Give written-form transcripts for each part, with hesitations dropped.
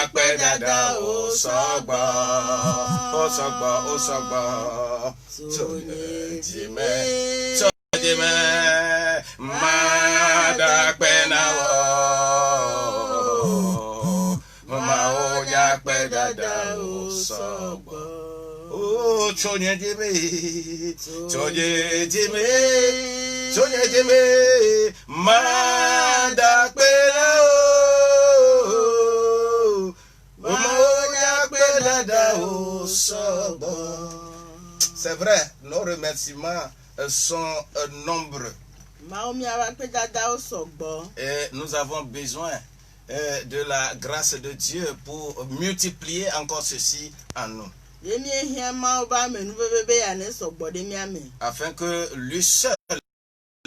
yakpe dada osogbo sonye jime madakpe na wo ma o yakpe dada osogbo sonye jime madakpe na wo c'est vrai, nos remerciements sont nombreux. Et nous avons besoin de la grâce de Dieu pour multiplier encore ceci en nous. Afin que lui seul,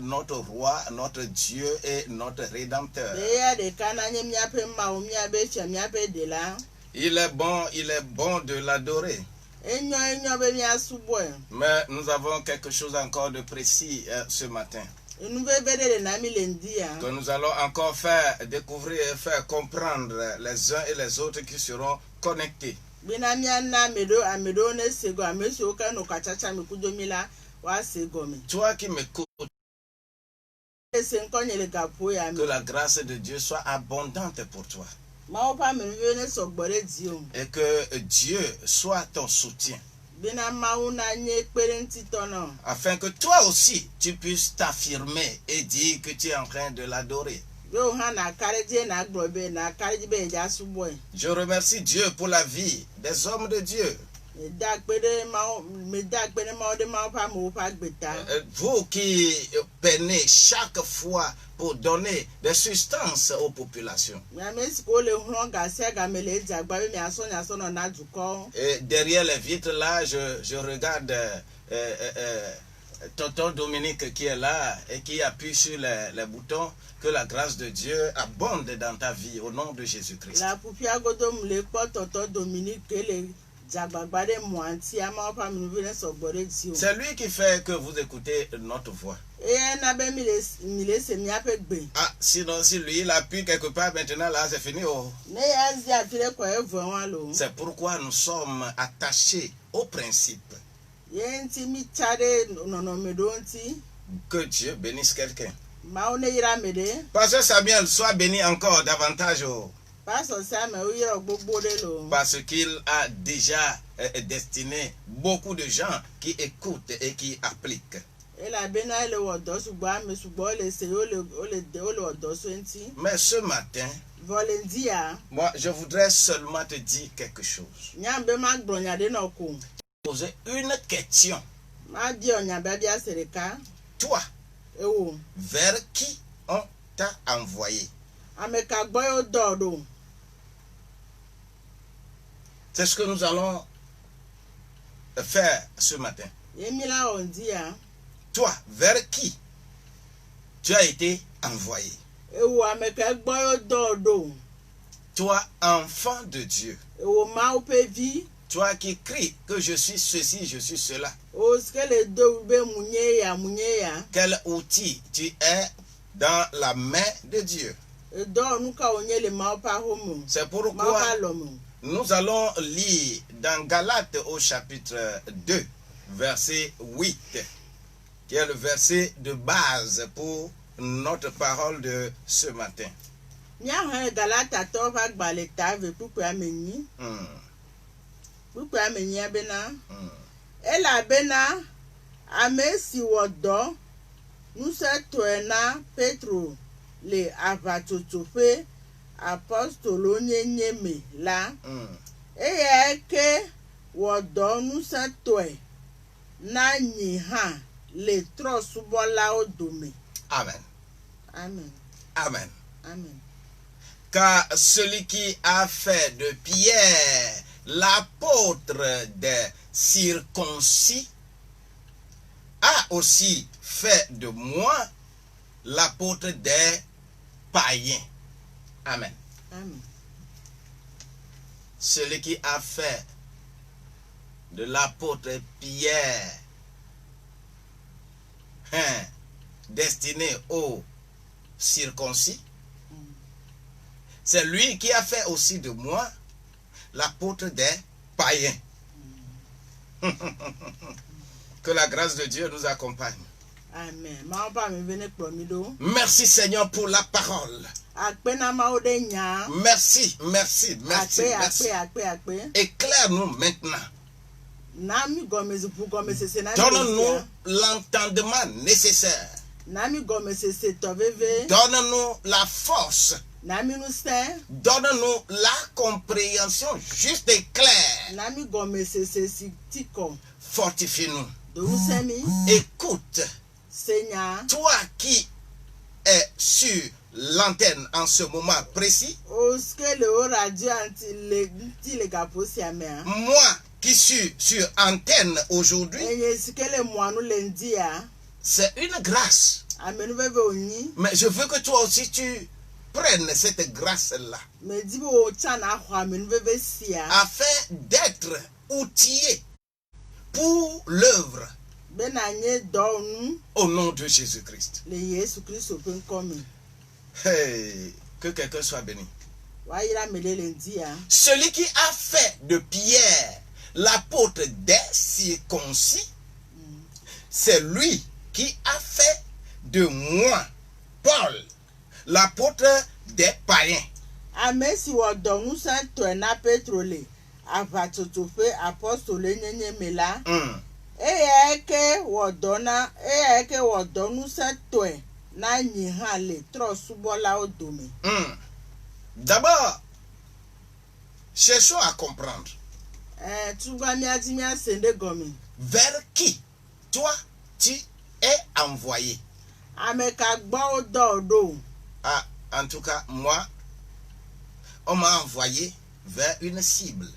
notre roi, notre Dieu et notre Rédempteur. Il est bon de l'adorer. Mais nous avons quelque chose encore de précis ce matin. Que nous allons encore faire découvrir et faire comprendre les uns et les autres qui seront connectés. Toi qui m'écoutes, que la grâce de Dieu soit abondante pour toi. Et que Dieu soit ton soutien. Afin que toi aussi tu puisses t'affirmer et dire que tu es en train de l'adorer. Je remercie Dieu pour la vie des hommes de Dieu. Vous qui peinez chaque fois pour donner des substances aux populations. Et derrière les vitres là, je regarde Tonton Dominique qui est là et qui appuie sur les boutons. Que la grâce de Dieu abonde dans ta vie au nom de Jésus-Christ. C'est lui qui fait que vous écoutez notre voix. Ah, sinon, si lui il appuie quelque part, maintenant là, c'est fini. Oh. C'est pourquoi nous sommes attachés au principe. Que Dieu bénisse quelqu'un. Pasteur Samuel, sois béni encore davantage. Oh. Parce qu'il a déjà destiné beaucoup de gens qui écoutent et qui appliquent. Mais ce matin, moi je voudrais seulement te dire quelque chose. Poser une question. Toi, vers qui on t'a envoyé? C'est ce que nous allons faire ce matin. Toi, vers qui tu as été envoyé? Toi, enfant de Dieu. Toi qui cries que je suis ceci, je suis cela. Quel outil tu es dans la main de Dieu? C'est pourquoi nous allons lire dans Galates au chapitre 2, verset 8, qui est le verset de base pour notre parole de ce matin. Le avatotofe apostolo nyeme la eke wodo nusantoe na nyiha le trosubola odome. Amen. Amen. Amen. Amen. Car celui qui a fait de Pierre l'apôtre des circoncis a aussi fait de moi l'apôtre des païens. Amen. Amen. Celui qui a fait de l'apôtre Pierre destiné aux circoncis, c'est lui qui a fait aussi de moi l'apôtre des païens. Que la grâce de Dieu nous accompagne. Amen. Merci Seigneur pour la parole. Merci, merci, merci, merci. Éclaire-nous maintenant. Donne-nous l'entendement nécessaire. Donne-nous la force. Donne-nous la compréhension juste et claire. Fortifie-nous. Écoute. Toi qui es sur l'antenne en ce moment précis. Moi qui suis sur antenne aujourd'hui. C'est une grâce. Mais je veux que toi aussi tu prennes cette grâce-là. Afin d'être outillé pour l'œuvre. Au nom de Jésus-Christ. Hey, que quelqu'un soit béni. Celui qui a fait de Pierre l'apôtre des circoncis, c'est lui qui a fait de moi, Paul, l'apôtre des païens. D'abord, cherchons à comprendre. Vers qui toi tu es envoyé. Ah, en tout cas, moi, on m'a envoyé vers une cible.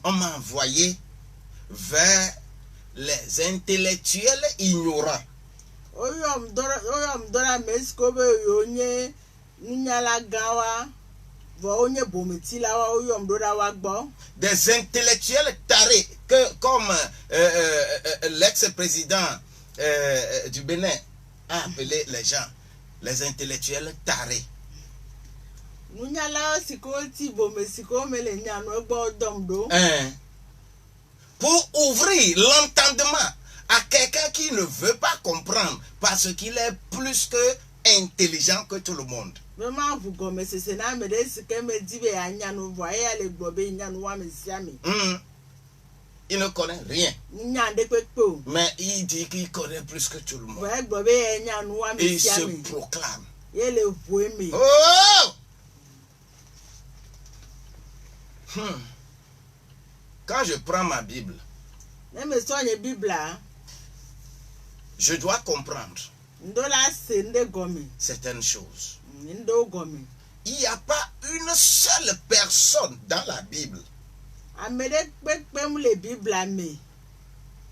On m'a envoyé vers les intellectuels ignorants. Des intellectuels tarés que, comme l'ex-président du Bénin a appelé les gens, les intellectuels tarés. Pour ouvrir l'entendement à quelqu'un qui ne veut pas comprendre parce qu'il est plus que intelligent que tout le monde. Il ne connaît rien. Mais il dit qu'il connaît plus que tout le monde. Et il se proclame. Oh! Quand je prends ma Bible, je dois comprendre certaines choses. Il n'y a pas une seule personne dans la Bible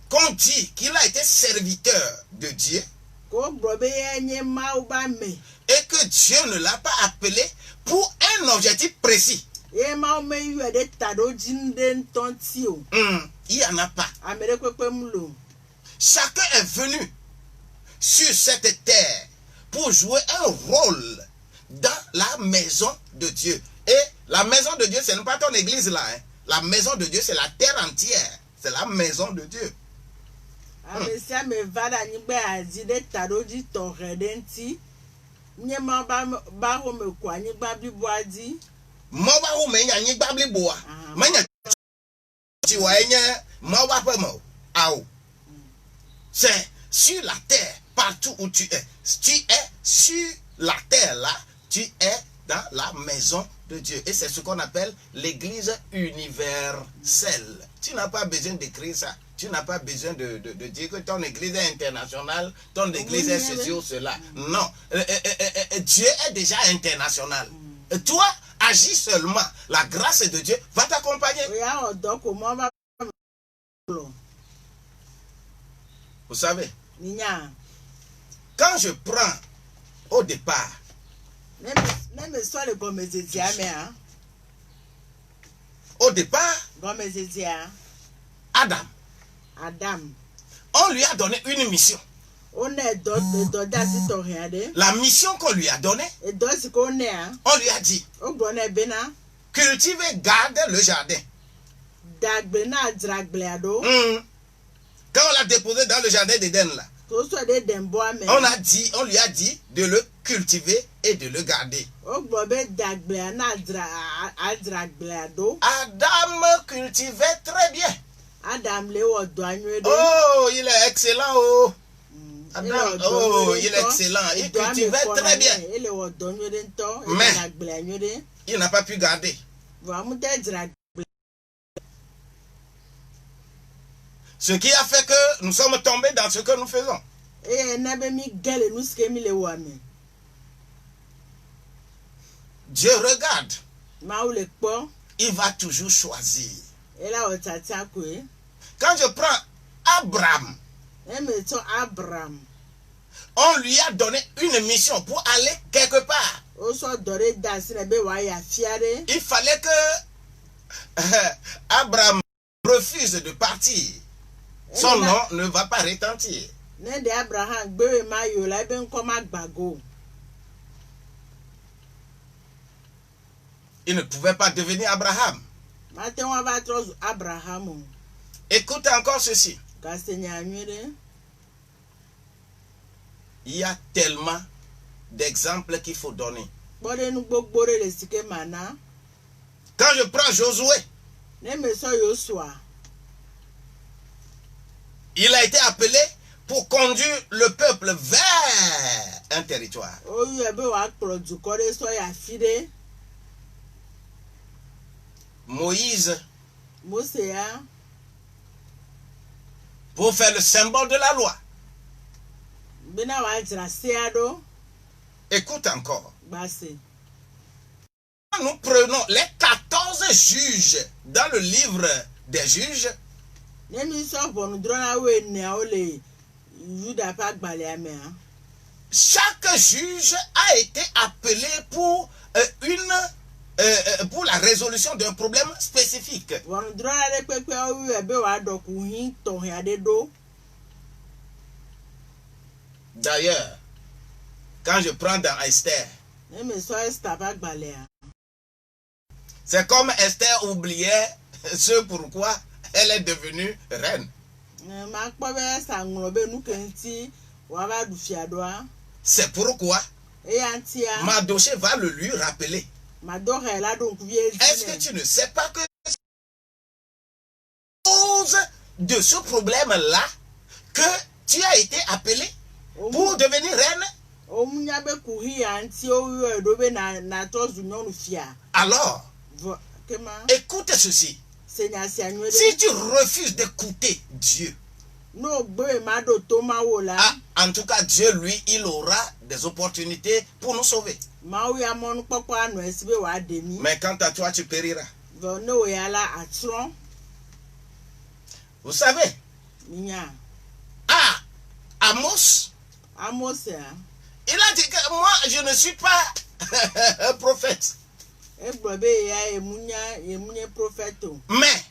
qu'on dit qu'il a été serviteur de Dieu et que Dieu ne l'a pas appelé pour un objectif précis. Il n'y en a pas. Chacun est venu sur cette terre pour jouer un rôle dans la maison de Dieu. Et la maison de Dieu, ce n'est pas ton église là. Hein. La maison de Dieu, c'est la terre entière. C'est la maison de Dieu. C'est sur la terre, partout où tu es. Tu es sur la terre là, tu es dans la maison de Dieu. Et c'est ce qu'on appelle l'église universelle. Tu n'as pas besoin d'écrire ça. Tu n'as pas besoin de dire que ton église est internationale, ton église est ceci ou cela. Non. Dieu est déjà international. Toi, agis seulement. La grâce de Dieu va t'accompagner. Vous savez, quand je prends au départ, Adam, on lui a donné une mission. La mission qu'on lui a donnée, on lui a dit, cultiver, garde le jardin. Quand on l'a déposé dans le jardin d'Éden là, on lui a dit de le cultiver et de le garder. Adam cultivait très bien. Oh, il est excellent. Oh. Adam, oh, il est excellent. Il cultivait très bien. Mais il n'a pas pu garder. Ce qui a fait que nous sommes tombés dans ce que nous faisons. Dieu regarde. Il va toujours choisir. Quand je prends Abraham, on lui a donné une mission pour aller quelque part. Il fallait que Abraham refuse de partir. Son nom ne va pas retentir. Il ne pouvait pas devenir Abraham. Écoute encore ceci. Il y a tellement d'exemples qu'il faut donner. Quand je prends Josué, il a été appelé pour conduire le peuple vers un territoire. Moïse, pour faire le symbole de la loi. Écoute encore. Nous prenons les 14 juges dans le livre des juges. Chaque juge a été appelé pour pour la résolution d'un problème spécifique. D'ailleurs, quand je prends dans Esther, c'est comme Esther oubliait ce pourquoi elle est devenue reine. C'est pourquoi Mardochée va le lui rappeler. Est-ce que tu ne sais pas que cause de ce problème-là que tu as été appelé pour devenir reine? Alors, écoute ceci. Si tu refuses d'écouter Dieu, en tout cas Dieu, lui, il aura des opportunités pour nous sauver. Mais quant à toi, tu périras. Vous savez, Amos, il a dit que moi, je ne suis pas un prophète. Mais,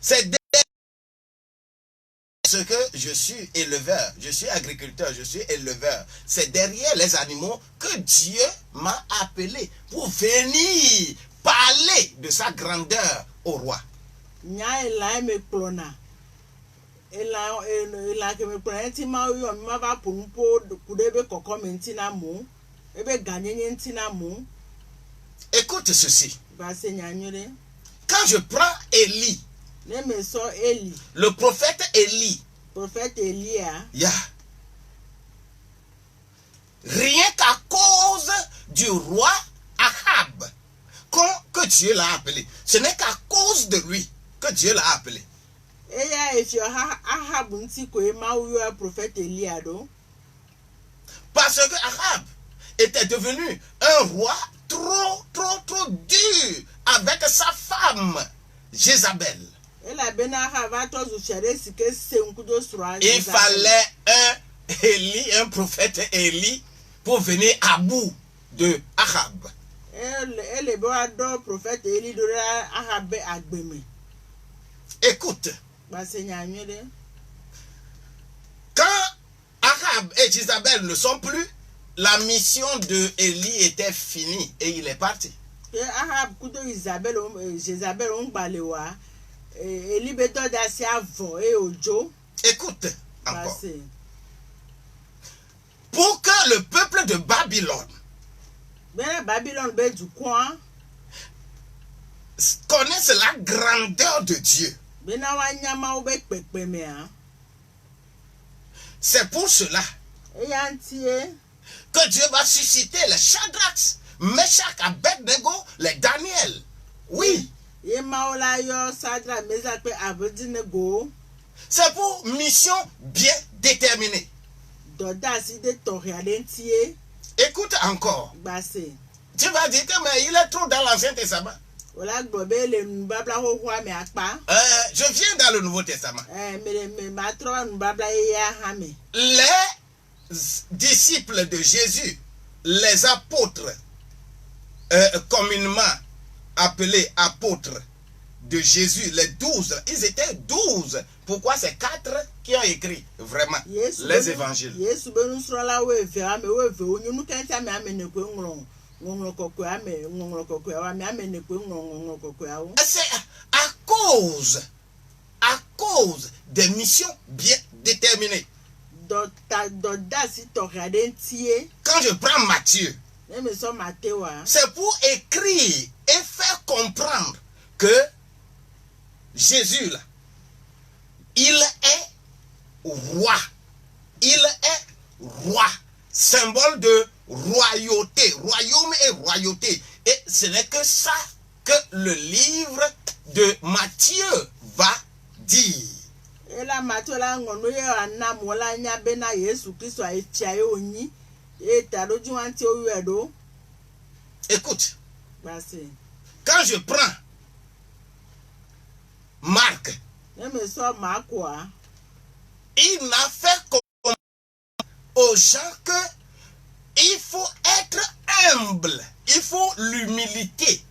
c'est ce que je suis éleveur, je suis agriculteur, je suis éleveur. C'est derrière les animaux que Dieu m'a appelé pour venir parler de sa grandeur au roi. Écoute ceci. Quand je prends Élie, le prophète Élie, rien qu'à cause du roi Ahab que Dieu l'a appelé. Ce n'est qu'à cause de lui que Dieu l'a appelé. Parce que Ahab était devenu un roi trop dur avec sa femme Jézabel. Il fallait un prophète Élie pour venir à bout de Ahab. Écoute, quand Ahab et Jézabel ne sont plus, la mission de Élie était finie et il est parti. Ahab kudo Isabel Jézabel ongbalewa Eli beto dasi avon et ojo. Écoute encore. Pour que le peuple de Babylone connaisse la grandeur de Dieu. C'est pour cela que Dieu va susciter les Shadrach, Meshach, Abednego, les Daniel. Oui. C'est pour mission bien déterminée. Écoute encore. Tu vas dire que mais il est trop dans l'Ancien Testament. Je viens dans le Nouveau Testament. Les disciples de Jésus, les apôtres, communément appelés apôtres de Jésus, les 12, ils étaient 12. Pourquoi c'est 4 qui ont écrit vraiment les évangiles? C'est à cause des missions bien déterminées. Quand je prends Matthieu, c'est pour écrire et faire comprendre que Jésus là, il est roi. Il est roi. Symbole de royauté. Royaume et royauté. Et ce n'est que ça que le livre de Matthieu va dire. Écoute. Quand je prends Marc, il n'a fait comprendre aux gens que il faut être humble, il faut l'humilité.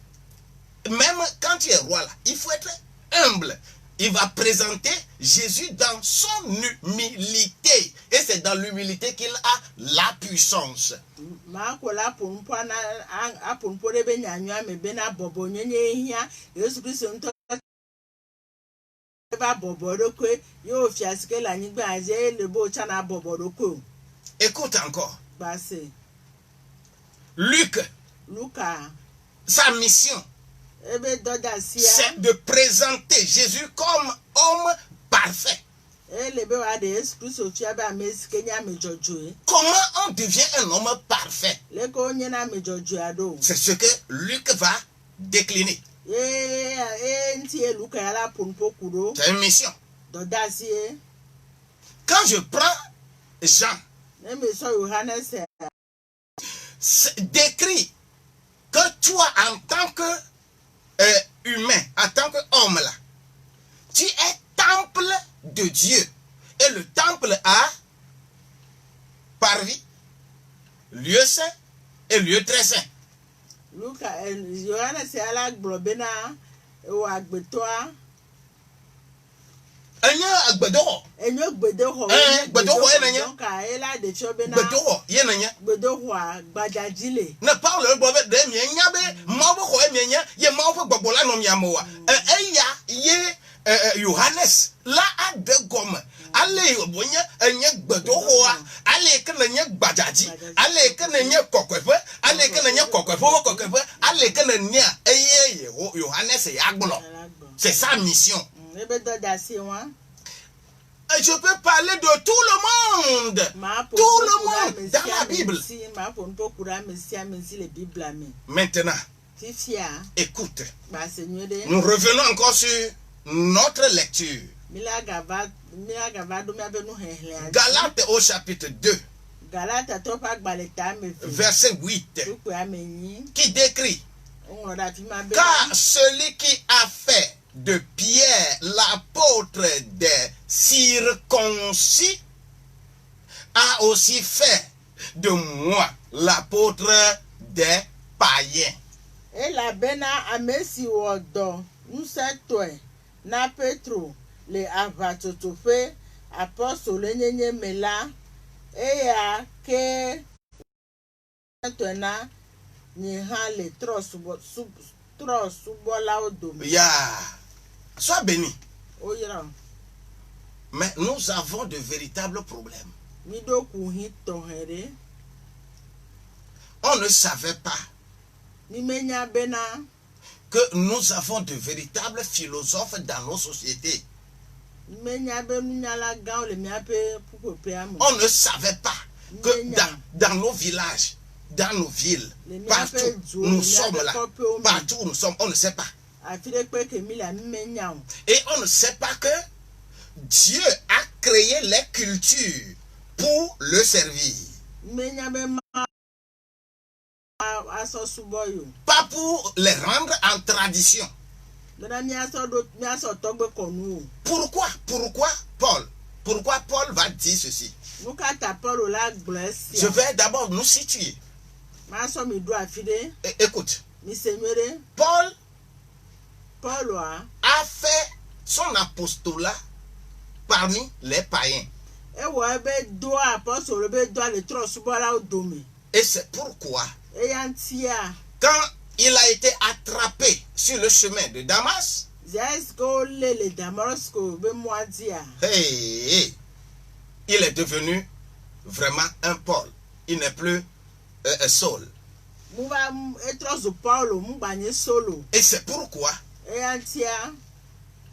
Même quand tu es roi là, il faut être humble. Il va présenter Jésus dans son humilité. Et c'est dans l'humilité qu'il a la puissance. Écoute encore. Luc, sa mission, c'est de présenter Jésus comme homme parfait. Comment on devient un homme parfait? C'est ce que Luc va décliner. C'est une mission. Quand je prends Jean, décrit que toi en tant que humain, en tant qu'homme là, tu es temple de Dieu. Et le temple a parvis, lieu saint et lieu très saint. Yohannes là a de gomme. Allez bonya enye gbedohoa, allez que nenye gbadjaji, allez que nenye kokwefe, allez que nenye kokwefe, allez que nenye eye Yohannes yagbolo. C'est sa mission. Je peux parler de tout le monde. Tout le monde dans la Bible. Maintenant, écoute. Nous revenons encore sur notre lecture. Galates au chapitre 2. Verset 8. Qui décrit: car celui qui a fait de Pierre l'apôtre des circoncis a aussi fait de moi l'apôtre des païens. Et la bena amesi wodo nusetwe na Petro le avatotofe apostole nyenye mela eya ke maintenant ni han le trust bola odome. Sois béni. Oyira. Mais nous avons de véritables problèmes. Mi do ku hin ton here. On ne savait pas Ni menya bena que nous avons de véritables philosophes dans nos sociétés. Menya benu nyala gan le miape pupope amu. On ne savait pas que dans nos villages, dans nos villes, partout nous sommes là, partout où nous sommes, on ne sait pas. Et on ne sait pas que Dieu a créé les cultures pour le servir. Pas pour les rendre en tradition. Pourquoi Paul va dire ceci? Je vais d'abord nous situer. Écoute, Paul a fait son apostolat parmi les païens. Et c'est pourquoi quand il a été attrapé sur le chemin de Damas, il est devenu vraiment un Paul. Il n'est plus Saul. Et c'est pourquoi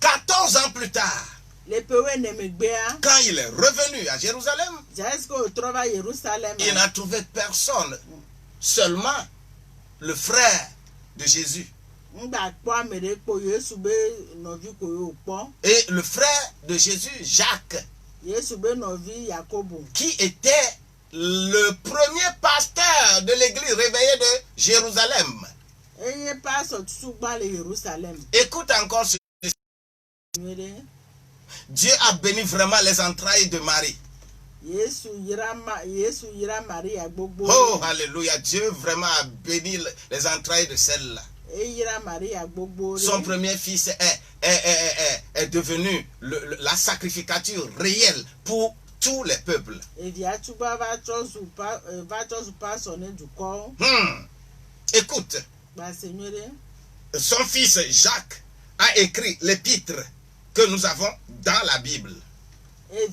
14 ans plus tard, quand il est revenu à Jérusalem, il n'a trouvé personne, seulement le frère de Jésus. Et le frère de Jésus, Jacques, qui était le premier pasteur de l'église réveillée de Jérusalem. Écoute encore ce. Dieu a béni vraiment les entrailles de Marie. Oh, alléluia. Dieu vraiment a béni les entrailles de celle-là. Son premier fils est devenu la sacrificature réelle pour tous les peuples. Écoute, son fils Jacques a écrit l'épître que nous avons dans la Bible. Et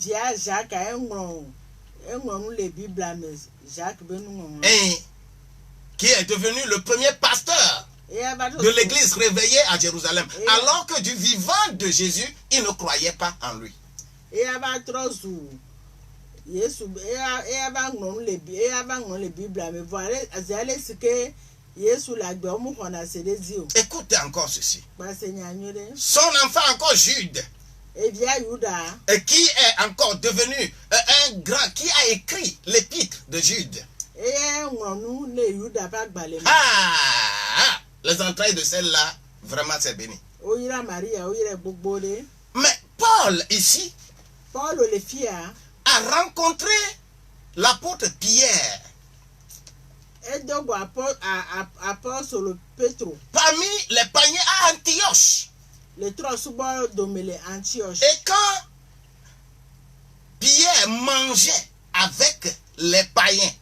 qui est devenu le premier pasteur de l'église réveillée à Jérusalem, alors que du vivant de Jésus, il ne croyait pas en lui. Écoutez encore ceci. Son enfant encore Jude, qui est encore devenu un grand, qui a écrit l'épître de Jude. Les entrailles de celle-là, vraiment c'est béni. Mais Paul ici a rencontré l'apôtre Pierre parmi les païens à Antioche. Et quand Pierre mangeait avec les païens,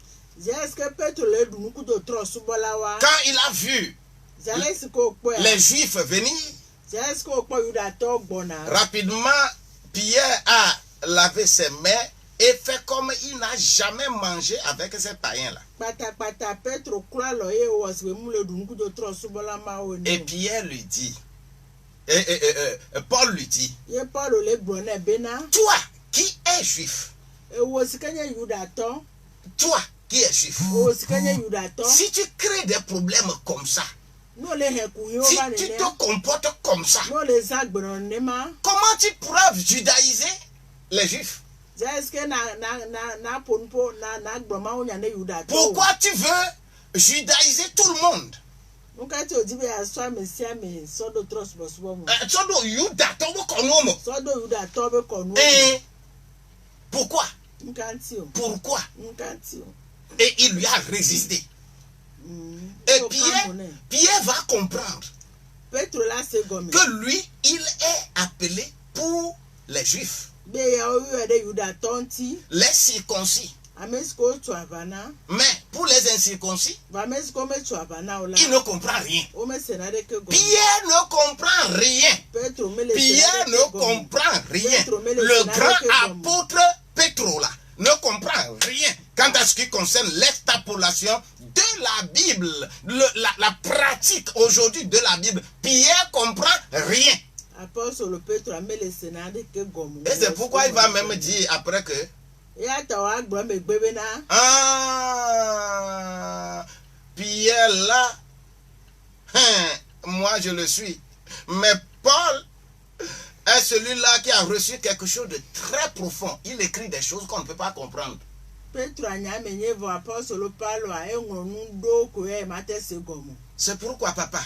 quand il a vu les Juifs venir, rapidement Pierre a lavé ses mains et fait comme il n'a jamais mangé avec ces païens-là. Et Pierre lui dit, Paul lui dit, toi qui es juif, toi qui es juif, si tu crées des problèmes comme ça, si tu te comportes comme ça, comment tu pourras judaïser les juifs? Pourquoi tu veux judaïser tout le monde? Pourquoi? Et il lui a résisté. Et Pierre va comprendre que lui, il est appelé pour les Juifs, les circoncis. Mais pour les incirconcis, il ne comprend rien. Pierre ne comprend rien. Pierre ne comprend rien. Le grand apôtre Pétro là ne comprend rien quant à ce qui concerne l'extrapolation de la Bible, la pratique aujourd'hui de la Bible. Pierre comprend rien. Et c'est pourquoi il va même dire après que Pierre là, moi je le suis. Mais Paul est celui-là qui a reçu quelque chose de très profond. Il écrit des choses qu'on ne peut pas comprendre. C'est pourquoi, papa,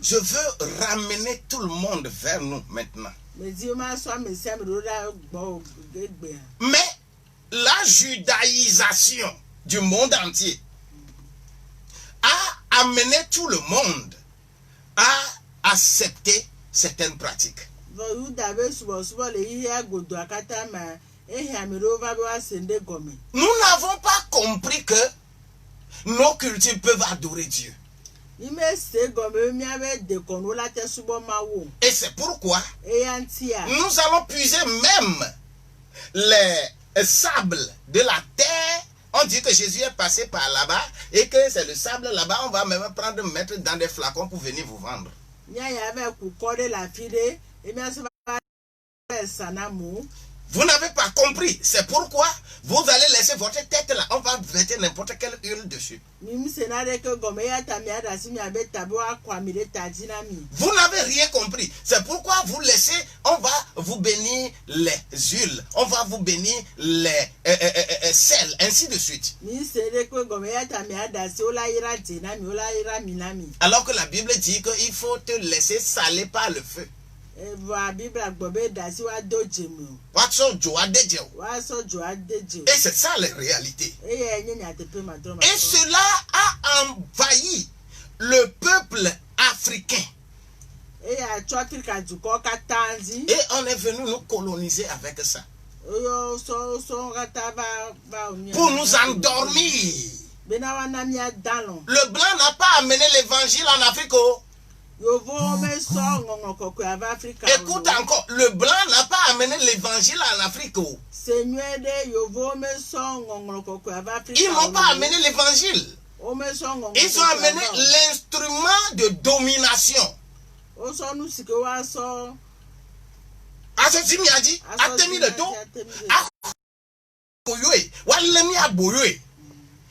je veux ramener tout le monde vers nous maintenant. Mais la judaïsation du monde entier a amené tout le monde à accepter certaines pratiques. Nous n'avons pas compris que nos cultures peuvent adorer Dieu. Et c'est pourquoi nous allons puiser même les sables de la terre. On dit que Jésus est passé par là-bas et que c'est le sable là-bas. On va même prendre, mettre dans des flacons pour venir vous vendre. Vous n'avez pas compris. C'est pourquoi vous allez laisser votre tête là. On va mettre n'importe quelle huile dessus. Vous n'avez rien compris. C'est pourquoi vous laissez, on va vous bénir les huiles. On va vous bénir les sels, ainsi de suite. Alors que la Bible dit qu'il faut te laisser saler par le feu. Et c'est ça la réalité. Et cela a envahi le peuple africain. Et on est venu nous coloniser avec ça. Pour nous endormir. Le blanc n'a pas amené l'évangile en Afrique. Écoute encore, le blanc n'a pas amené l'évangile en Afrique. Ils n'ont pas amené l'évangile. Ils ont amené l'instrument de domination.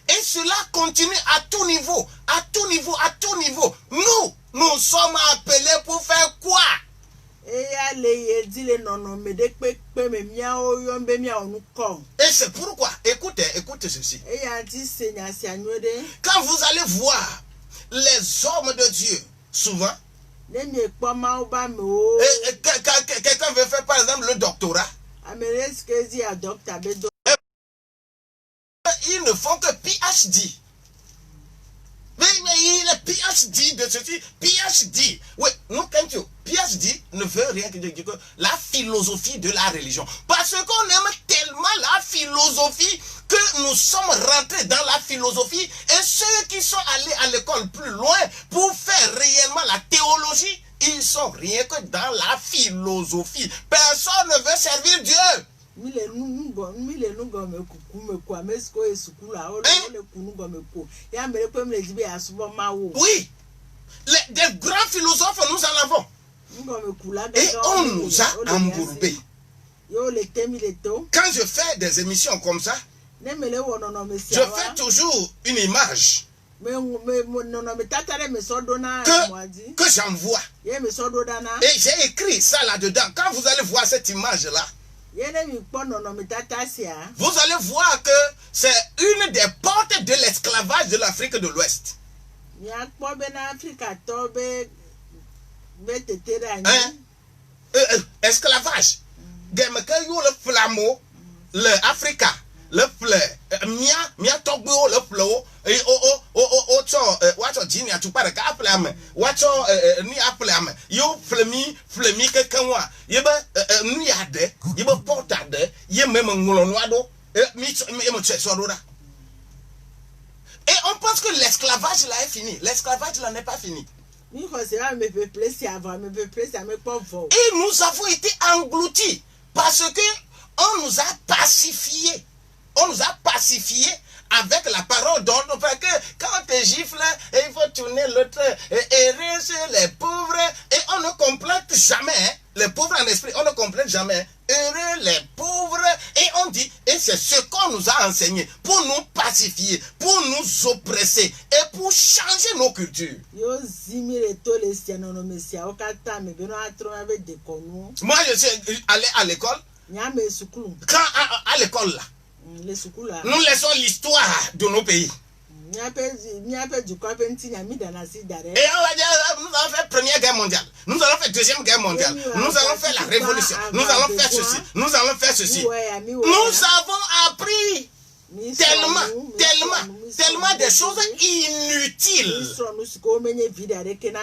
Et cela continue à tout niveau, à tout niveau, à tout niveau. Nous sommes appelés pour faire quoi? Et c'est pourquoi, écoutez ceci. Quand vous allez voir les hommes de Dieu, souvent, quelqu'un veut faire par exemple le doctorat. Ils ne font que PhD. Mais il est PhD de ceci, PhD. Oui, nous, PhD ne veut rien que dire que la philosophie de la religion. Parce qu'on aime tellement la philosophie que nous sommes rentrés dans la philosophie. Et ceux qui sont allés à l'école plus loin pour faire réellement la théologie, ils sont rien que dans la philosophie. Personne ne veut servir Dieu. Oui, des grands philosophes, nous en avons. Et on nous a embourbés. Quand je fais des émissions comme ça, je fais toujours une image que j'envoie. Et j'ai écrit ça là-dedans. Quand vous allez voir cette image-là, vous allez voir que c'est une des portes de l'esclavage de l'Afrique de l'Ouest. Esclavage. Le flammeau, le Africa, le fleur, mia togbo le flow, et tu parles ni appelame, yo flemi que kanwa, yeba portade, ye même ngolonwado, Et on pense que l'esclavage là est fini. L'esclavage là n'est pas fini. Et nous avons été engloutis parce que on nous a pacifiés. On nous a pacifiés avec la parole d'ordre. Parce que quand tu gifles, il faut tourner l'autre, errer sur les pauvres. Et on ne complète jamais, hein, les pauvres en esprit, on ne complète jamais. Heureux les pauvres. Et on dit, et c'est ce qu'on nous a enseigné pour nous pacifier, pour nous oppresser et pour changer nos cultures. Moi, je suis allé à l'école. Quand à l'école là, nous laissons l'histoire de nos pays. Et on va dire, nous allons faire Première Guerre mondiale, nous allons faire Deuxième Guerre mondiale, nous allons faire la Révolution, nous allons faire ceci, nous allons faire ceci. Nous avons appris tellement de choses inutiles.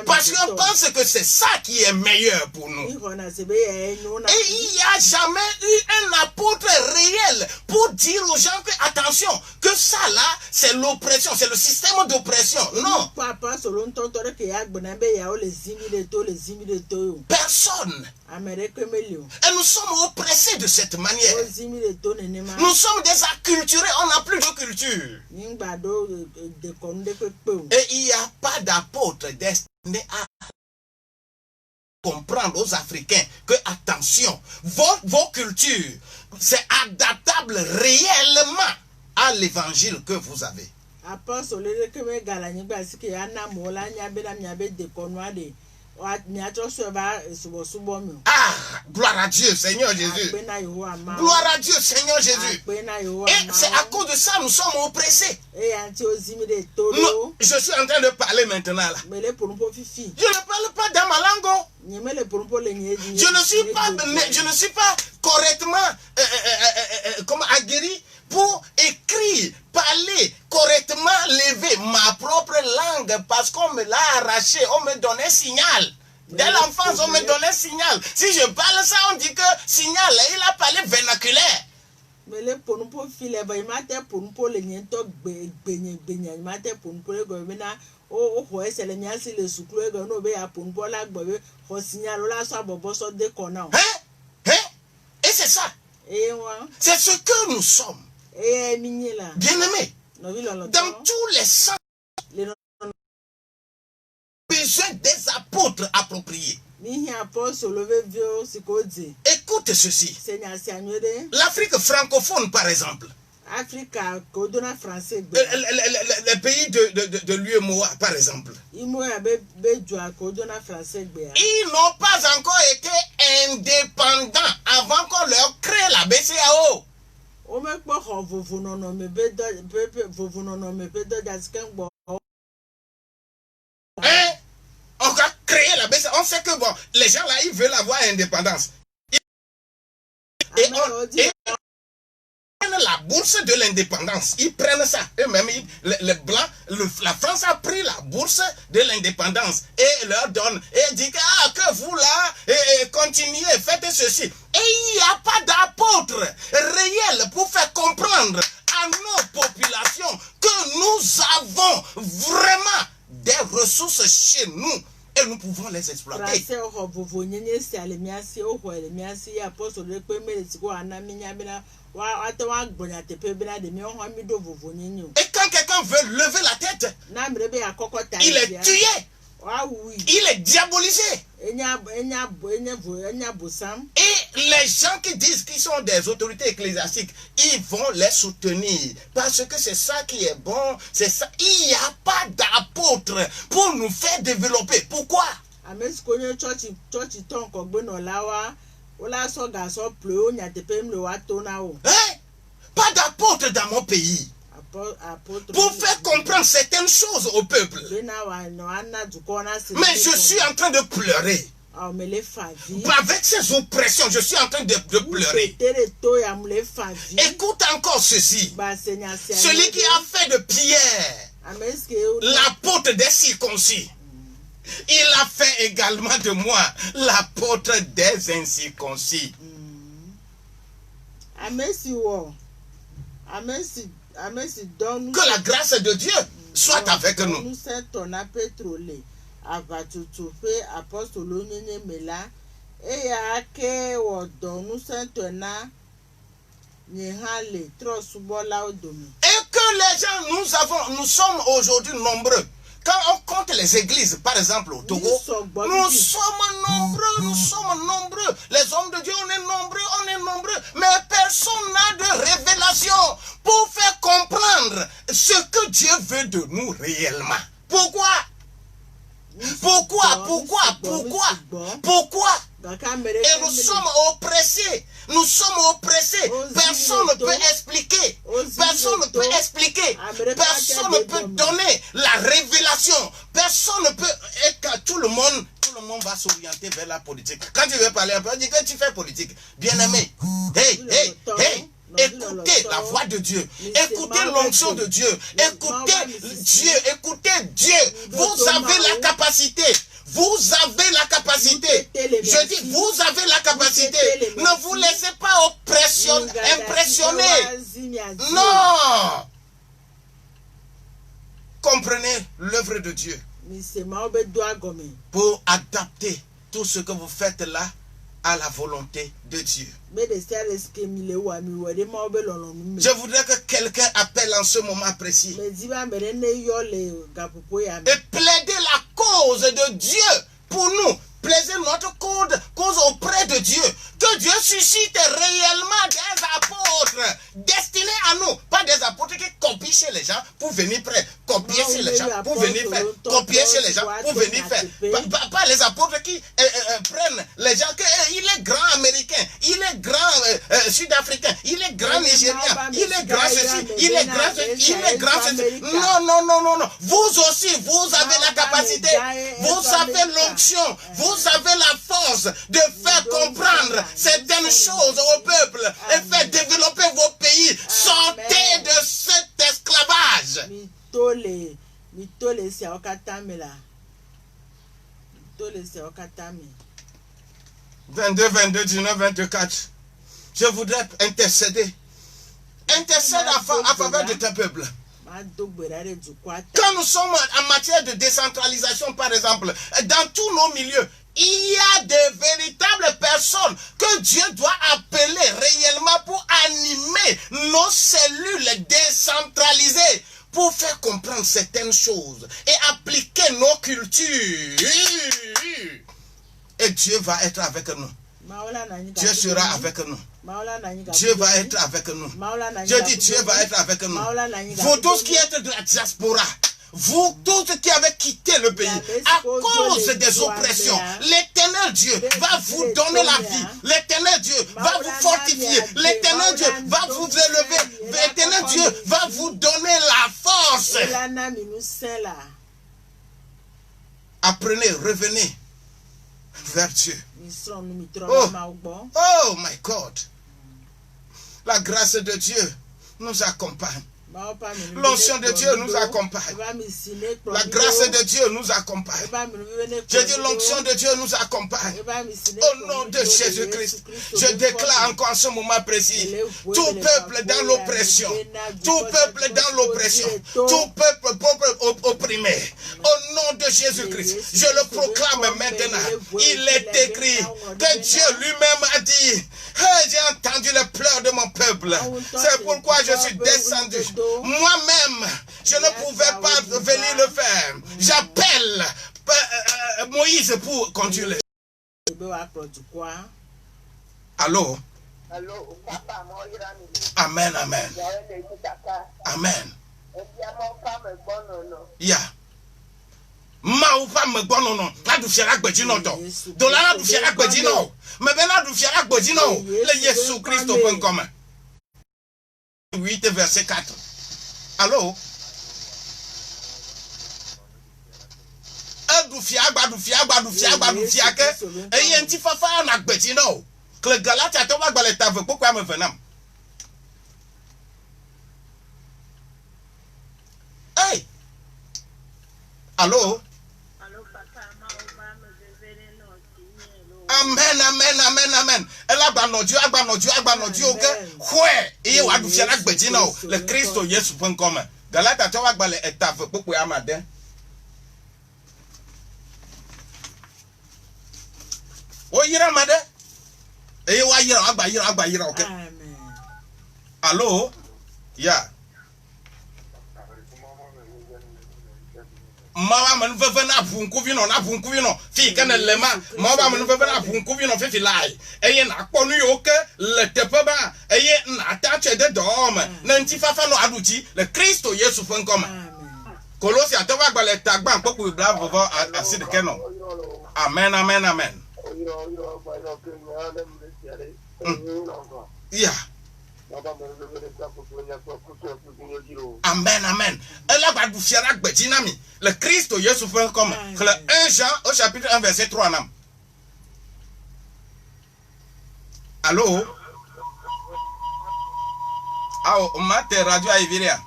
Parce qu'on pense que c'est ça qui est meilleur pour nous. Et il n'y a jamais eu un apôtre réel pour dire aux gens que, attention, que ça là, c'est l'oppression, c'est le système d'oppression. Non. Personne. Et nous sommes oppressés de cette manière. Nous sommes des acculturés, on n'a plus de culture. Et il n'y a pas d'apôtre destiné à comprendre aux Africains que, attention, vos cultures, c'est adaptable réellement à l'évangile que vous avez. Ah, gloire à Dieu, Seigneur Jésus. Gloire à Dieu, Seigneur Jésus. Et c'est à cause de ça nous sommes oppressés. Je suis en train de parler maintenant là. Je ne parle pas dans ma langue. Je ne suis pas correctement aguerri pour écrire, parler correctement, lever ma propre langue parce qu'on me l'a arraché, on me donnait un signal. Dès l'enfance, on me donnait un signal. Si je parle ça, on dit que signal, il a parlé vernaculaire. Et c'est ça. C'est ce que nous sommes. Bien-aimés, dans tous les sens, besoin des apôtres appropriés. Écoute ceci. L'Afrique francophone, par exemple. Les pays de l'UEMOA, par exemple. Ils n'ont pas encore été indépendants avant qu'on leur crée la BCAO. On a créé la BCAO. On sait que bon, les gens là, ils veulent avoir indépendance. Et la bourse de l'indépendance, ils prennent ça eux-mêmes, les blancs, la France a pris la bourse de l'indépendance et leur donne et dit que vous là continuez, faites ceci. Et il n'y a pas d'apôtre réel pour faire comprendre à nos populations que nous avons vraiment des ressources chez nous et nous pouvons les exploiter. Et quand quelqu'un veut lever la tête, il est tué. Il est diabolisé. Et les gens qui disent qu'ils sont des autorités ecclésiastiques, ils vont les soutenir. Parce que c'est ça qui est bon. C'est ça. Il n'y a pas d'apôtre pour nous faire développer. Pourquoi? Pas d'apôtre dans mon pays. Pour faire comprendre certaines choses au peuple. Mais je suis en train de pleurer. Avec ces oppressions, je suis en train de pleurer. Écoute encore ceci. Celui qui a fait de Pierre l'apôtre des circoncis, il a fait également de moi l'apôtre des incirconcis. Que la grâce de Dieu soit avec nous. Nous sommes pétrole avatutupe apostolo nyenye mela eya ke wodo nous sommes nyehale trosubola odomi. Et que les gens, nous sommes aujourd'hui nombreux. Quand on compte les églises, par exemple au Togo, nous sommes nombreux. Les hommes de Dieu, on est nombreux. Mais personne n'a de révélation pour faire comprendre ce que Dieu veut de nous réellement. Pourquoi? Et nous sommes oppressés. Personne ne peut expliquer. Personne ne peut donner la révélation. Personne ne peut. Et quand tout le monde va s'orienter vers la politique. Quand tu veux parler un peu, on dit que tu fais politique. Bien-aimé. Hey. Écoutez la voix de Dieu. Écoutez l'onction de Dieu. Écoutez Dieu. Vous avez la capacité. Je dis, vous avez la capacité. Ne vous laissez pas impressionner. Non. Comprenez l'œuvre de Dieu. Pour adapter tout ce que vous faites là à la volonté de Dieu. Je voudrais que quelqu'un appelle en ce moment précis et plaider la cause de Dieu pour nous. Plaider notre cause auprès de Dieu. Que Dieu suscite réellement des apôtres destinés à nous. Pas des apôtres qui copient chez les gens pour venir faire. Copier chez les gens pour venir faire. Copier chez les gens pour venir faire. Pas les apôtres qui prennent les gens. Il est grand américain. Il est grand sud-africain. Il est grand nigérien. Il est grand ceci. Il est grand ceci. Il est grand ceci. Non. Vous aussi, vous avez la capacité. Vous avez l'onction. Vous avez la force de faire comprendre certaines choses au peuple et faire développer vos pays. Sortez de cet esclavage. 22, 19, 24. Je voudrais intercéder. Intercède à faveur de ton peuple. Quand nous sommes en matière de décentralisation, par exemple, dans tous nos milieux, il y a de véritables personnes que Dieu doit appeler réellement pour animer nos cellules décentralisées, pour faire comprendre certaines choses et appliquer nos cultures. Et Dieu va être avec nous. Dieu sera avec nous. Dieu va être avec nous. Je dis Dieu va être avec nous. Vous tous qui êtes de la diaspora, vous tous qui avez quitté le pays à cause des oppressions, l'Éternel Dieu va vous donner la vie. L'Éternel Dieu va vous fortifier. L'Éternel Dieu va vous élever. L'Éternel Dieu va vous donner la force. Apprenez, revenez vers Dieu. Oh my God. La grâce de Dieu nous accompagne. L'onction de Dieu nous accompagne. La grâce de Dieu nous accompagne. Je dis l'onction de Dieu nous accompagne. Au nom de Jésus-Christ, je déclare encore en ce moment précis, tout peuple dans l'oppression, tout peuple dans l'oppression, tout peuple opprimé, au nom de Jésus-Christ, je le proclame maintenant. Il est écrit que Dieu lui-même a dit, hey, j'ai entendu les pleurs de mon peuple. C'est pourquoi je suis descendu. Moi-même, je ne pouvais pas venir le faire. J'appelle Moïse pour conduire les. Allô? Amen, amen. Amen. Yeah. Ma ou pas me bon non la du fiera gbeji no do do la du fiera gbeji no me be na du fiera gbeji no le Jésus Christ open comme 8 verset 4. Allô? Du fia ke e yenti fafa na gbeji no que Galatia to ba gbaleta ve pourquoi me venam. Hey! Allô? Amen, amen, amen, amen. Elle a banodi, ok? Ouais, et wa du fiana gbedina o. Le Christo Yesu.com. Galata tawa gbale etave popo amade. O yira made. E wa yira agba yira, ok? Amen. Allô? Yeah. Mawa man veve na vunkuvino fi kana lema mawa man veve na vunkuvino fi lai eye na kponu yoke le tepeba eye na tache de dom na ntifafa no aduchi le Kristo Yesu.com. Colossiens to va gbale tagba poku bla vovo aside keno. Amen, amen, amen. Yeah. Amen, amen. Elle a du fiera bedinami. Le Christ Yesu.com. Le 1 Jean au chapitre 1 verset 3 nam. Allô? Ah, mate radio Iviria.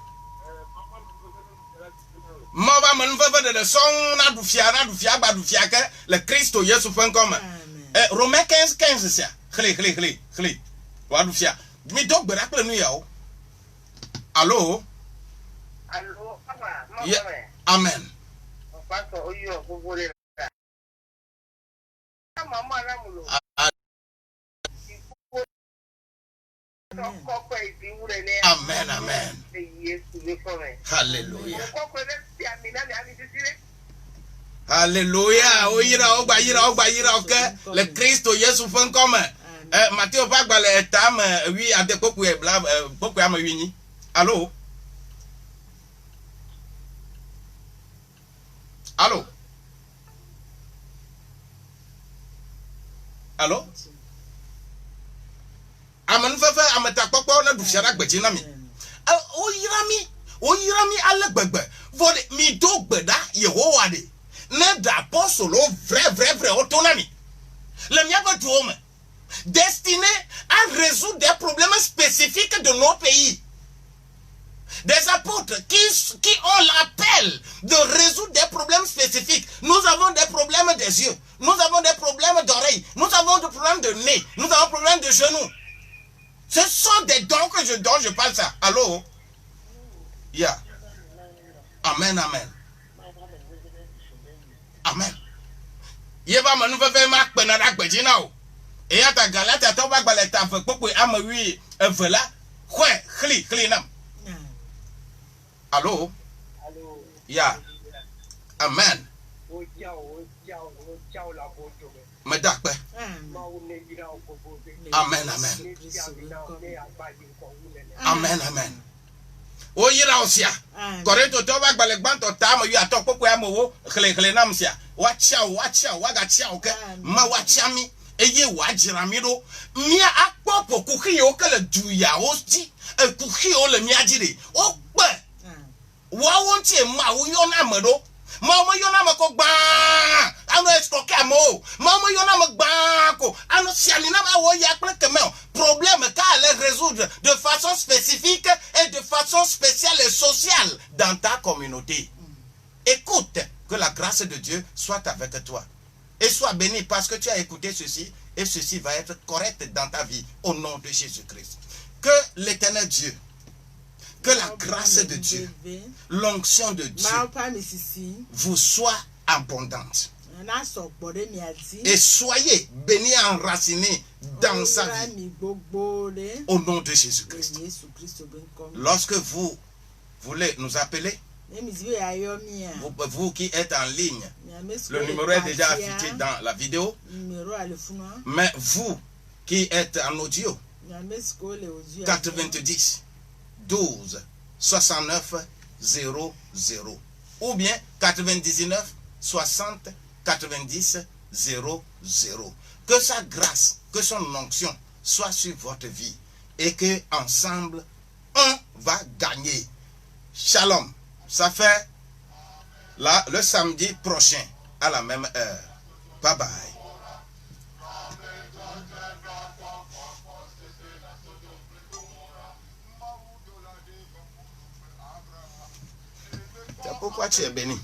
Maba man veve de son na du fiera ke le Christ Yesu.com. Romains 15 ça. Khli. Wa du fiera. Mi dog be rappel nu yaw. Allô? Allô, papa. Yeah. Amen. Pastor Oyo Bobore. Mama Ramulo. Amen, amen. Hallelujah. Alléluia. Oyira ok. Le Christ Yesu.com. Matthieu Bagbale etam oui ade poku e bla poku ama wini. Allô? Allô? Allô? Amanu fefe ameta popo na du fiara gbeji na mi. Oyirami alegbegbe. Vode mi do gbeda Yehowa de. Ne da apostolo vrai autonami. Le miabe du homme destiné à résoudre des problèmes spécifiques de nos pays. Des apôtres qui ont l'appel de résoudre des problèmes spécifiques. Nous avons des problèmes des yeux, nous avons des problèmes d'oreilles, nous avons des problèmes de nez, nous avons des problèmes de genoux. Ce sont des dons dont je parle ça. Allô? Yeah. Amen, amen. Amen. Yeba manu fefe ma penada gbejina o. Et à ta galette, à ton bagbale, t'as fait beaucoup à oui, un vela, quoi, cli nam. Allô? Yeah. Amen. Mais d'accord. Amen, amen. Amen. O yira osia. Koreto to bagbale gbanto ta ma yu ato popo ya mowo, cli nam sia. Wacha, waga chia oke. Ma wacha mi. Eye wajiramido mia akpopo kuki o kele duya osti e kuki o le miajire o pe wa wonti e ma wo yona medo ma mo yona me ko gba anu estoka mo ma mo yona me gba ko anu siami na ma wo ya keme problème ka le résoudre de façon spécifique et de façon spéciale et sociale dans ta communauté. Écoute, que la grâce de Dieu soit avec toi. Et sois béni parce que tu as écouté ceci et ceci va être correct dans ta vie au nom de Jésus-Christ. Que l'éternel Dieu, que la grâce de Dieu, l'onction de Dieu vous soit abondante. Et soyez bénis, enracinés dans sa vie au nom de Jésus-Christ. Lorsque vous voulez nous appeler, vous qui êtes en ligne, le numéro est déjà affiché dans la vidéo. Mais vous qui êtes en audio, 90 12 69 00 ou bien 99 60 90 00. Que sa grâce, que son onction soit sur votre vie et que ensemble on va gagner. Shalom. Ça fait là le samedi prochain à la même heure. Bye bye. C'est pourquoi tu es béni.